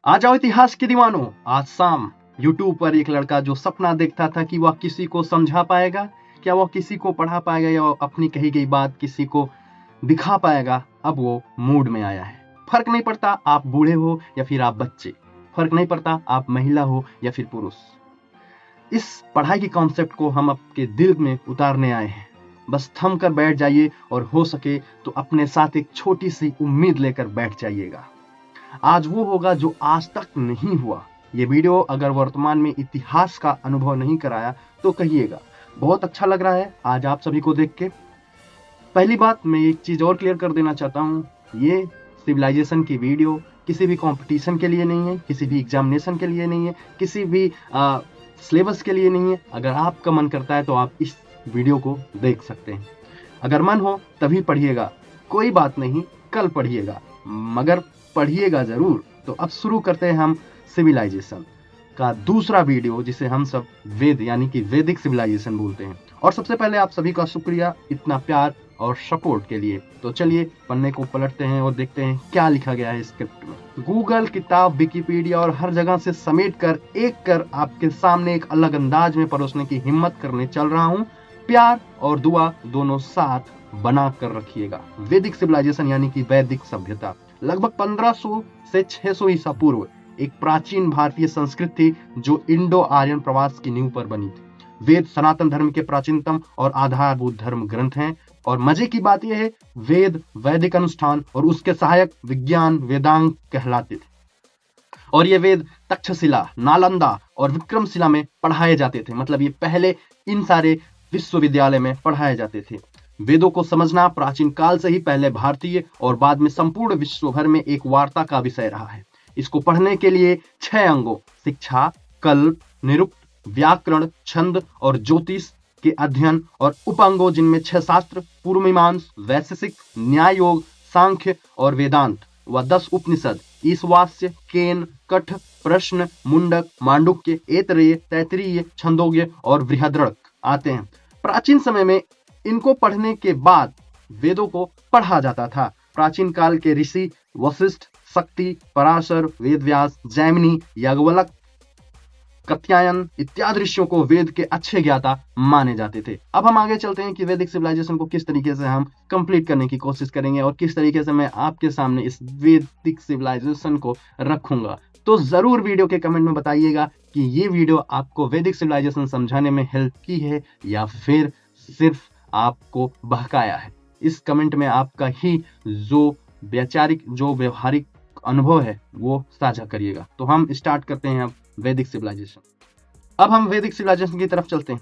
आ जाओ इतिहास के दीवानों। आज शाम यूट्यूब पर एक लड़का जो सपना देखता था कि वह किसी को समझा पाएगा, क्या वह किसी को पढ़ा पाएगा या अपनी कही गई बात किसी को दिखा पाएगा, अब वो मूड में आया है। फर्क नहीं पड़ता आप बूढ़े हो या फिर आप बच्चे, फर्क नहीं पड़ता आप महिला हो या फिर पुरुष। इस पढ़ाई के कॉन्सेप्ट को हम आपके दिल में उतारने आए हैं। बस थम कर बैठ जाइए और हो सके तो अपने साथ एक छोटी सी उम्मीद लेकर बैठ जाइएगा। आज वो होगा जो आज तक नहीं हुआ। ये वीडियो अगर वर्तमान में इतिहास का अनुभव नहीं कराया तो कहिएगा। बहुत अच्छा लग रहा है आज आप सभी को देख के। पहली बात मैं एक चीज और क्लियर कर देना चाहता हूँ, ये सिविलाइजेशन की वीडियो किसी भी कंपटीशन के लिए नहीं है, किसी भी एग्जामिनेशन के लिए नहीं है, किसी भी सिलेबस के लिए नहीं है। अगर आपका मन करता है तो आप इस वीडियो को देख सकते हैं। अगर मन हो तभी पढ़िएगा, कोई बात नहीं, कल पढ़िएगा, मगर पढ़िएगा जरूर। तो अब शुरू करते हैं हम सिविलाइजेशन का दूसरा वीडियो, जिसे हम सब वेद यानी कि वैदिक सिविलाइजेशन बोलते हैं। और सबसे पहले आप सभी का शुक्रिया इतना प्यार और सपोर्ट के लिए। तो चलिए पन्ने को पलटते हैं और देखते हैं क्या लिखा गया है स्क्रिप्ट में। गूगल, किताब, विकिपीडिया और हर जगह से समेट कर एक कर आपके सामने एक अलग अंदाज में परोसने की हिम्मत करने चल रहा हूँ। प्यार और दुआ दोनों साथ बना कर रखिएगा। वैदिक सिविलाइजेशन यानी कि वैदिक सभ्यता लगभग 1500 से 600 ईसा पूर्व एक प्राचीन भारतीय संस्कृति थी जो इंडो आर्यन प्रवास की नींव पर बनी थी। वेद सनातन धर्म के प्राचीनतम और आधारभूत धर्म ग्रंथ हैं। और मजे की बात यह है, वेद, वैदिक अनुष्ठान और उसके सहायक विज्ञान वेदांग कहलाते थे। और ये वेद तक्षशिला, नालंदा और विक्रमशिला में पढ़ाए जाते थे। मतलब ये पहले इन सारे विश्वविद्यालय में पढ़ाए जाते थे। वेदों को समझना प्राचीन काल से ही पहले भारतीय और बाद में संपूर्ण विश्व भर में एक वार्ता का विषय रहा है। इसको पढ़ने के लिए 6 अंगों शिक्षा, कल्प, निरुक्त, व्याकरण, छंद और ज्योतिष के अध्ययन और उपांगों जिनमें 6 शास्त्र, पूर्व मीमांस, वैशेषिक, न्याय योग, सांख्य और वेदांत व 10 उपनिषद ईशवास्य, केन, कठ, प्रश्न, मुंडक, मांडुक्य, ऐतरेय, तैत्तिरीय, छंदोग्य और बृहद्रक आते हैं। प्राचीन समय में इनको पढ़ने के बाद वेदों को पढ़ा जाता था। प्राचीन काल के ऋषि वशिष्ठ, शक्ति, पराशर, वेदव्यास, जैमिनी, याज्ञवल्क्य, कात्यायन इत्यादि ऋषियों को वेद के अच्छे ज्ञाता माने जाते थे। अब हम आगे चलते हैं कि वैदिक सिविलाइजेशन को किस तरीके से हम कंप्लीट करने की कोशिश करेंगे और किस तरीके से मैं आपके सामने इस वैदिक सिविलाइजेशन को रखूंगा। तो जरूर वीडियो के कमेंट में बताइएगा कि ये वीडियो आपको वैदिक सिविलाइजेशन समझाने में हेल्प की है या फिर सिर्फ आपको बहकाया है। इस कमेंट में आपका ही जो व्यवहारिक अनुभव है वो साझा करिएगा। तो हम स्टार्ट करते हैं अब वैदिक सिविलाइजेशन। अब हम वैदिक सिविलाइजेशन की तरफ चलते हैं।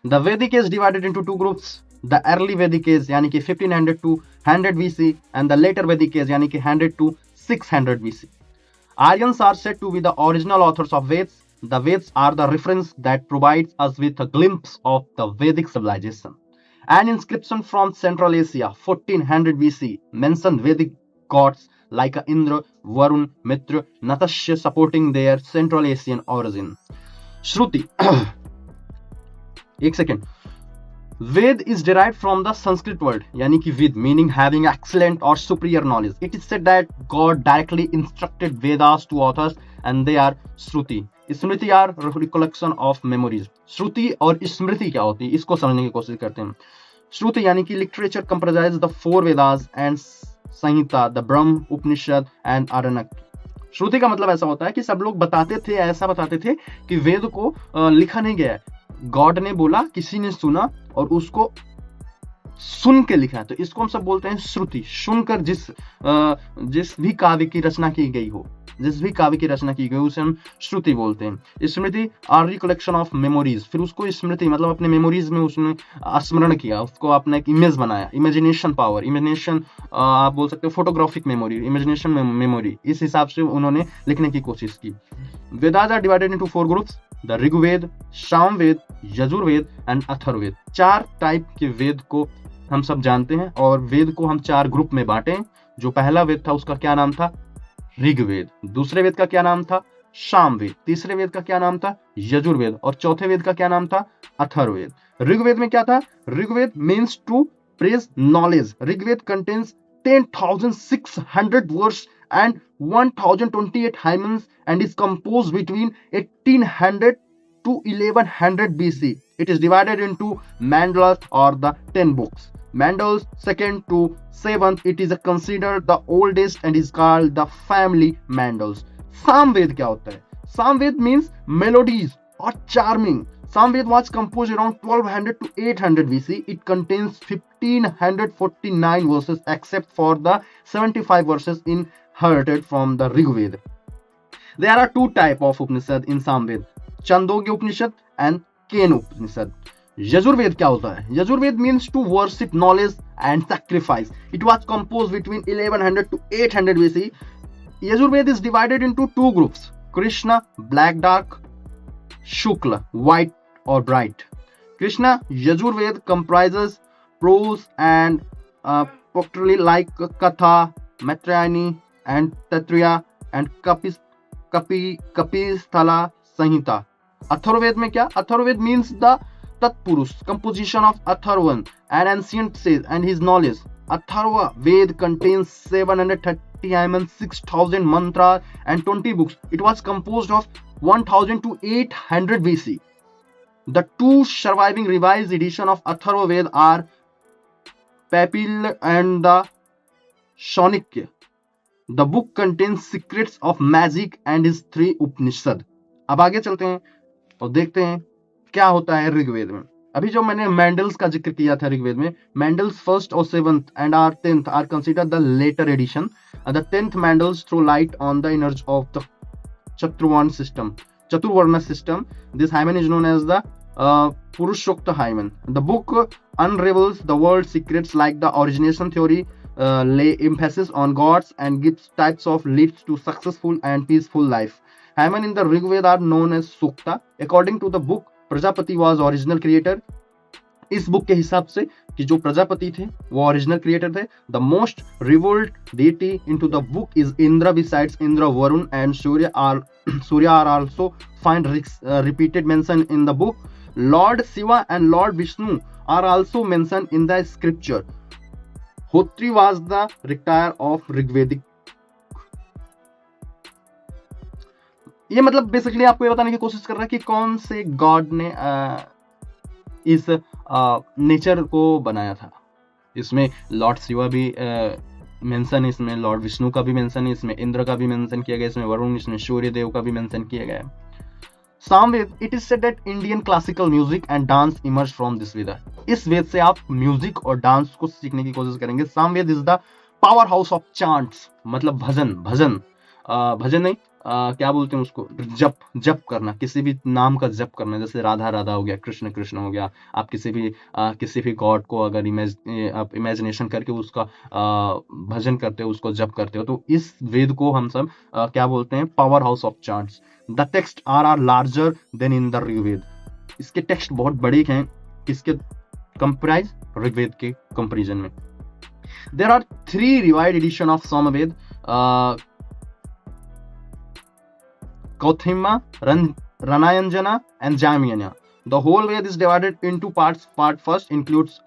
The Vedic age divided into 2 groups, the early Vedic age यानी कि 1500 to 100 BC and the later Vedic age यानी कि 100 to 600 BC. Aryans are said to be the original authors of Veds. The Veds are the reference that provides us with a glimpse of the Vedic civilization. An inscription from Central Asia, 1400 BC, mentioned Vedic gods like Indra, Varun, Mitra, Natasha supporting their Central Asian origin. Shruti. एक second. Ved is derived from the Sanskrit word, yani ki Ved, meaning having excellent or superior knowledge. It is said that God directly instructed Vedas to authors and they are Shruti. Smriti are recollection of memories. श्रुति और स्मृति क्या होती है इसको समझने की कोशिश करते हैं। श्रुति यानी कि literature comprises the 4 Vedas and Samhita, the Brahma, Upanishad and आरण्यक। श्रुति का मतलब ऐसा होता है कि सब लोग ऐसा बताते थे कि वेद को लिखा नहीं गया है, गॉड ने बोला, किसी ने सुना और उसको सुन के लिखा है। तो इसको हम सब बोलते हैं श्रुति। सुनकर जिस भी काव्य की रचना की गई हो, उसे हम श्रुति बोलते हैं। स्मृति आर रिकलेक्शन ऑफ मेमोरीज, फिर उसको स्मृति मतलब अपने मेमोरीज में उसने स्मरण किया, उसको अपना एक इमेज बनाया। इमेजिनेशन पावर, इमेजिनेशन आप बोल सकते हो फोटोग्राफिक मेमोरी, इमेजिनेशन मेमोरी, इस हिसाब से उन्होंने लिखने की कोशिश की। Vedas are divided into 4 groups, the Rigveda, Samaveda, Yajurveda and Atharvaveda. 4 type के वेद को हम सब जानते हैं और वेद को हम 4 ग्रुप में बांटे। जो पहला वेद था उसका क्या नाम था? ऋग्वेद। दूसरे वेद का क्या नाम था? सामवेद। तीसरे वेद का क्या नाम था? यजुर्वेद। और चौथे वेद का क्या नाम था? अथर्ववेद। ऋग्वेद में क्या था? Rigveda means to praise knowledge. Rigveda contains 10,600 words and 1028 hymens and is composed between 1800 to 1100 BC. It is divided into mandalas or the 10 books. Mandals 2nd to 7th, it is considered the oldest and is called the family mandals. Samved क्या होता है? Samved means melodies or charming. Samved was composed around 1200 to 800 BC. It contains 1549 verses except for the 75 verses inherited from the Rig Veda. There are two types of Upanishad in Samved, Chandogya Upanishad and Kena Upanishad. Yajurved क्या होता है? Yajurved means to worship knowledge and sacrifice. It was composed between 1100 to 800 BC. Yajurved is divided into two groups: Krishna, black dark; Shukla, white or bright. Krishna Yajurved comprises prose and poetry like Katha, Maitrayani, and Taittiriya and Kapisthala Samhita. Atharvaved में क्या? Atharvaved means the Tatpurush, composition of Atharvan, an ancient sage and his knowledge. Atharva Ved contains 730 hymns, 6000 mantras and 20 books. It was composed of 1000 to 800 BC. The two surviving revised editions of Atharva Ved are Papil and the Shaunakya. The book contains secrets of magic and is 3 Upanishad. अब आगे चलते हैं और देखते हैं क्या होता है ऋग्वेद में। अभी जो मैंने मैंडल्स का जिक्र किया था ऋग्वेद में, मैंडल्स फर्स्ट और seventh and are 10th are considered the later edition. The 10th mandals throw light on the energy of the Chaturvarna system. This hymen is known as the Purushokta hymen. The book unravels the world's secrets like the origination theory, lay emphasis on gods and gives types of leads to successful and peaceful life. Hymen in the Rig Veda are known as Sukta. According to the book, Prajapati was original creator. इस book के हिसाब से कि जो प्रजापति थे वो original creator थे. The most revolt deity into the book is Indra. Besides Indra, Varun and Surya are also find repeated mention in the book. Lord Shiva and Lord Vishnu are also mentioned in the scripture. Hotri was the rector of Rigvedic. ये मतलब basically आपको ये बताने की कोशिश कर रहा है कि कौन से गॉड ने इस नेचर को बनाया था. इसमें लॉर्ड शिवा भी मेंशन है, इसमें लॉर्ड विष्णु का भी मेंशन है, इसमें इंद्र का भी मेंशन किया गया, इसमें वरुण, इसमें सूर्य देव का भी मेंशन किया गया है. Samaveda, it is said that Indian classical music and dance emerge from this Veda. इस वेद से आप म्यूजिक और डांस को सीखने की कोशिश करेंगे. Samaveda is the power house of chants, मतलब भजन नहीं, क्या बोलते हैं उसको, जप करना, किसी भी नाम का जप करना. जैसे राधा राधा हो गया, कृष्ण कृष्ण हो गया. आप किसी भी गॉड को अगर आप इमेजिनेशन करके उसका भजन करते हो, उसको जप करते हो, तो इस वेद को हम सब क्या बोलते हैं, power house of chants. The text are larger than in the Rigveda. इसके टेक्स्ट बहुत बड़े हैं, किसके कंप्राइज, ऋग्वेद के कंपेरिजन में. There are 3 revised edition of Samaveda, Kauthima, Ranayana and Jamyana. The whole Ved is divided into parts. Part first includes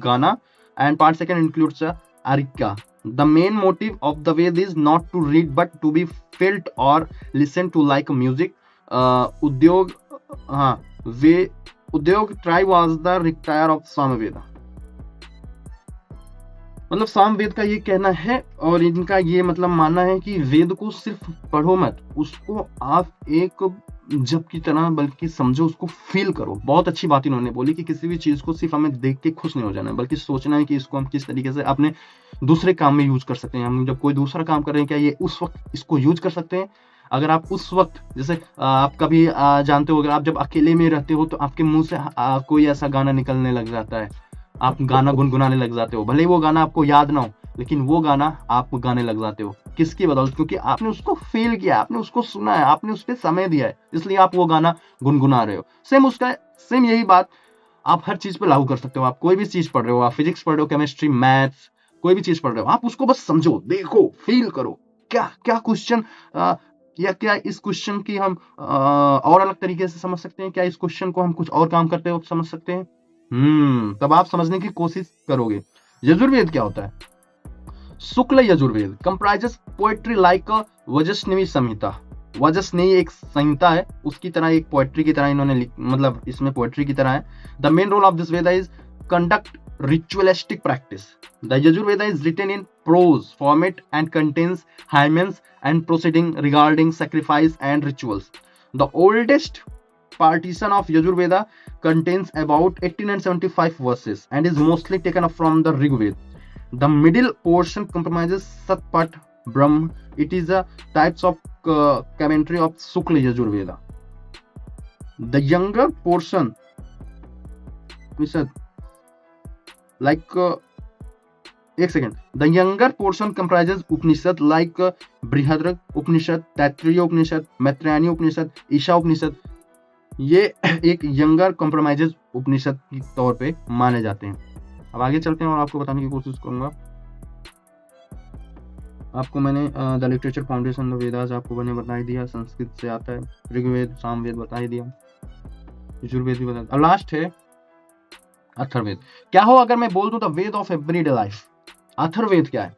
Gana and part second includes Arika. The main motive of the Ved is not to read but to be felt or listened to like music. Udyog tribe was the rector of Samveda. मतलब सामवेद का ये कहना है और इनका ये मतलब मानना है कि वेद को सिर्फ पढ़ो मत, उसको आप एक जप की तरह बल्कि समझो, उसको फील करो. बहुत अच्छी बात इन्होंने बोली कि किसी भी चीज को सिर्फ हमें देख के खुश नहीं हो जाना है, बल्कि सोचना है कि इसको हम किस तरीके से अपने दूसरे काम में यूज कर सकते हैं. हम जब कोई दूसरा काम कर रहे हैं, क्या ये उस वक्त इसको यूज कर सकते हैं. अगर आप उस वक्त, जैसे आप कभी जानते हो, अगर आप जब अकेले में रहते हो तो आपके मुंह से कोई ऐसा गाना निकलने लग जाता है, आप गाना गुनगुनाने लग जाते हो. भले ही वो गाना आपको याद ना हो, लेकिन वो गाना आप गाने लग जाते हो. किसकी बदौलत? क्योंकि आपने उसको फील किया, आपने उसको सुना है, आपने उस पर समय दिया है, इसलिए आप वो गाना गुनगुना रहे हो. सेम यही बात आप हर चीज पे लागू कर सकते हो. आप कोई भी चीज पढ़ रहे हो, आप फिजिक्स पढ़ रहे हो, केमिस्ट्री, मैथ्स, कोई भी चीज पढ़ रहे हो, आप उसको बस समझो, देखो, फील करो. क्या क्वेश्चन या क्या इस क्वेश्चन की हम और अलग तरीके से समझ सकते हैं, क्या इस क्वेश्चन को हम कुछ और काम करते हो समझ सकते हैं. तब आप समझने की कोशिश करोगे. यजुर्वेद क्या होता है? Shukla Yajurveda comprises poetry like a Vajasaneyi Samhita. Vajasaneyi एक संहिता है, उसकी तरह एक पोएट्री की तरह इन्होंने मतलब इसमें पोएट्री की तरह है। The main role of this Veda is conduct ritualistic practice. The Yajurveda is written in prose format and contains hymens and proceeding regarding sacrifice and rituals. The oldest partition of Yajurveda contains about 1875 verses and is mostly taken up from the Rig Veda. The middle portion comprises Satpat Brahm. It is a types of commentary of Shukla Yajurveda. The younger portion, we said, एक second, the younger portion comprises Upanishad like Brihadratha Upanishad, Taittiriya Upanishad, Maitrayani Upanishad, Isha Upanishad. ये एक younger कंप्रोमाइजेस उपनिषद के तौर पे माने जाते हैं। अब आगे चलते हैं और आपको बताने की कोशिश करूंगा। आपको मैंने the literature foundation of Vedas आपको मैंने बता ही दिया, संस्कृत से आता है। ऋग्वेद सामवेद बता ही दिया, यजुर्वेद भी बता दिया। अब लास्ट है अथर्ववेद। क्या हो अगर मैं बोल दूं the Veda of everyday life. Atharvaveda क्या है?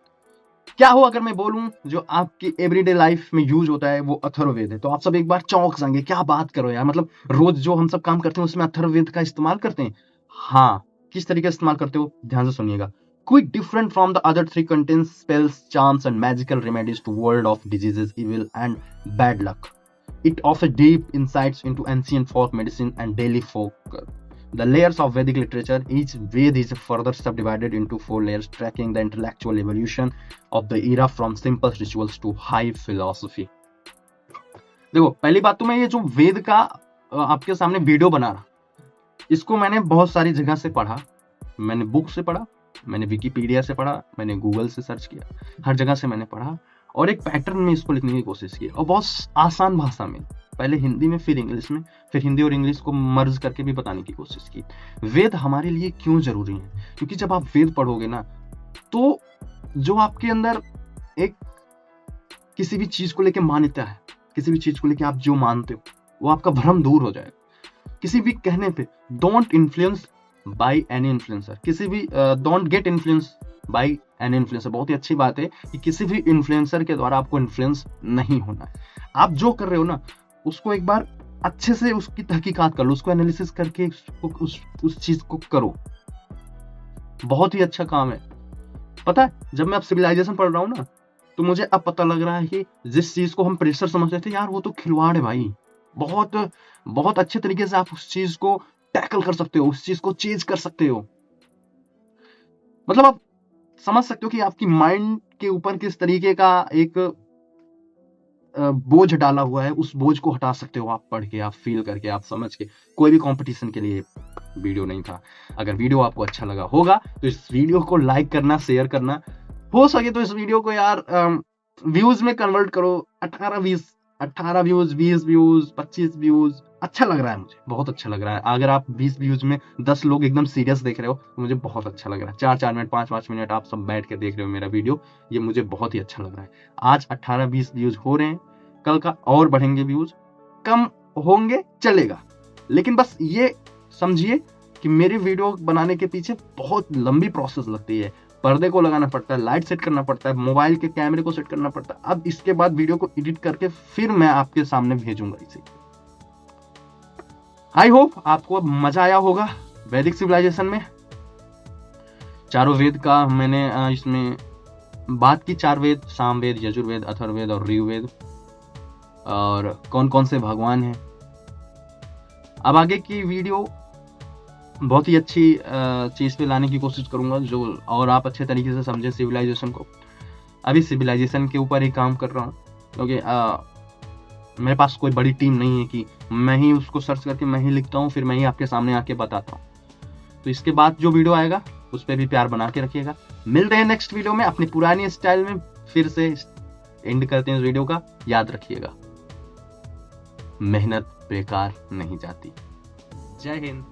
क्या हो अगर मैं बोलूं जो आपकी एवरीडे लाइफ में यूज होता है वो अथर्ववेद है, तो आप सब एक बार चौंक जाएंगे, क्या बात करो यार, मतलब रोज जो हम सब काम करते हैं उसमें अथर्ववेद का इस्तेमाल करते हैं। हाँ, किस तरीके से इस्तेमाल करते हो ध्यान से सुनिएगा। Quite different from the other three, contains spells, charms and magical remedies to world of diseases, evil and bad luck. It offers deep insights into ancient folk medicine and daily folk. The layers of Vedic literature, each Ved is further subdivided into 4 layers, tracking the intellectual evolution of the era from simple rituals to high philosophy. देखो, पहली बात तो मैं ये जो वेद का आपके सामने वीडियो बना रहा, इसको मैंने बहुत सारी जगह से पढ़ा। मैंने बुक से पढ़ा, मैंने विकिपीडिया से पढ़ा, मैंने गूगल से सर्च किया, हर जगह से मैंने पढ़ा और एक पैटर्न में इसको लिखने की कोशिश की और बहुत आसान भाषा में, पहले हिंदी में फिर इंग्लिश में, फिर हिंदी और इंग्लिश को मर्ज करके भी बताने की कोशिश की। वेद हमारे लिए क्यों जरूरी है? क्योंकि जब आप वेद पढ़ोगे ना, तो जो आपके अंदर एक किसी भी चीज को लेके मान्यता है, किसी भी चीज को लेके आप जो मानते हो, वो आपका भ्रम दूर हो जाएगा। किसी भी कहने पे don't influence by any influencer, किसी भी don't get influence by any influencer. बहुत ही अच्छी बात है कि किसी भी इन्फ्लुएंसर के द्वारा आपको इन्फ्लुएंस नहीं होना है। आप जो कर रहे हो ना, उसको एक बार अच्छे से उसकी तहकीकात कर लो, उसको एनालिसिस करके उस चीज को करो। बहुत ही अच्छा काम है। पता है, जब मैं अब सिविलाइजेशन पढ़ रहा हूँ ना, तो मुझे अब पता लग रहा है कि जिस चीज को हम प्रेशर समझते थे यार, वो तो खिलवाड़ है भाई। बहुत बहुत अच्छे तरीके से आप उस चीज को टैकल कर सकते हो, उस चीज को चेंज कर सकते हो। मतलब आप समझ सकते हो कि आपकी माइंड के ऊपर किस तरीके का एक बोझ डाला हुआ है, उस बोझ को हटा सकते हो आप पढ़ के, आप फील करके, आप समझ के। कोई भी कंपटीशन के लिए वीडियो नहीं था। अगर वीडियो आपको अच्छा लगा होगा तो इस वीडियो को लाइक करना, शेयर करना, हो सके तो इस वीडियो को यार व्यूज में कन्वर्ट करो। 18 व्यूज, 20 व्यूज, 25 व्यूज, अच्छा लग रहा है मुझे, बहुत अच्छा लग रहा है। अगर आप 20 व्यूज में 10 लोग एकदम सीरियस देख रहे हो तो मुझे बहुत अच्छा लग रहा है। 4-4 मिनट, 5-5 मिनट आप सब बैठ के देख रहे हो मेरा वीडियो, ये मुझे बहुत ही अच्छा लग रहा है। आज 18-20 व्यूज हो रहे हैं, कल का और बढ़ेंगे व्यूज, कम होंगे चलेगा, लेकिन बस ये समझिए कि मेरी वीडियो बनाने के पीछे बहुत लंबी प्रोसेस लगती है। पर्दे को लगाना पड़ता है, लाइट सेट करना पड़ता है, मोबाइल के कैमरे को सेट करना पड़ता है। अब इसके बाद वीडियो को एडिट करके फिर मैं आपके सामने भेजूंगा इसे। आई होप आपको मजा आया होगा वैदिक सिविलाइजेशन में। चारों वेद का मैंने इसमें बात की। 4 वेद, सामवेद, यजुर्वेद, अथर्ववेद और ऋग्वेद, और कौन कौन से भगवान हैं। अब आगे की वीडियो बहुत ही अच्छी चीज पे लाने की कोशिश करूंगा, जो और आप अच्छे तरीके से समझे सिविलाइजेशन को। अभी सिविलाइजेशन के ऊपर ही काम कर रहा हूँ, क्योंकि मेरे पास कोई बड़ी टीम नहीं है कि मैं ही उसको सर्च करके मैं ही लिखता हूँ, फिर मैं ही आपके सामने आके बताता हूँ। तो इसके बाद जो वीडियो आएगा उस पर भी प्यार बना के रखिएगा। मिलते हैं नेक्स्ट वीडियो में अपनी पुरानी स्टाइल में, फिर से एंड करते हैं इस वीडियो का। याद रखिएगा, मेहनत बेकार नहीं जाती। जय हिंद।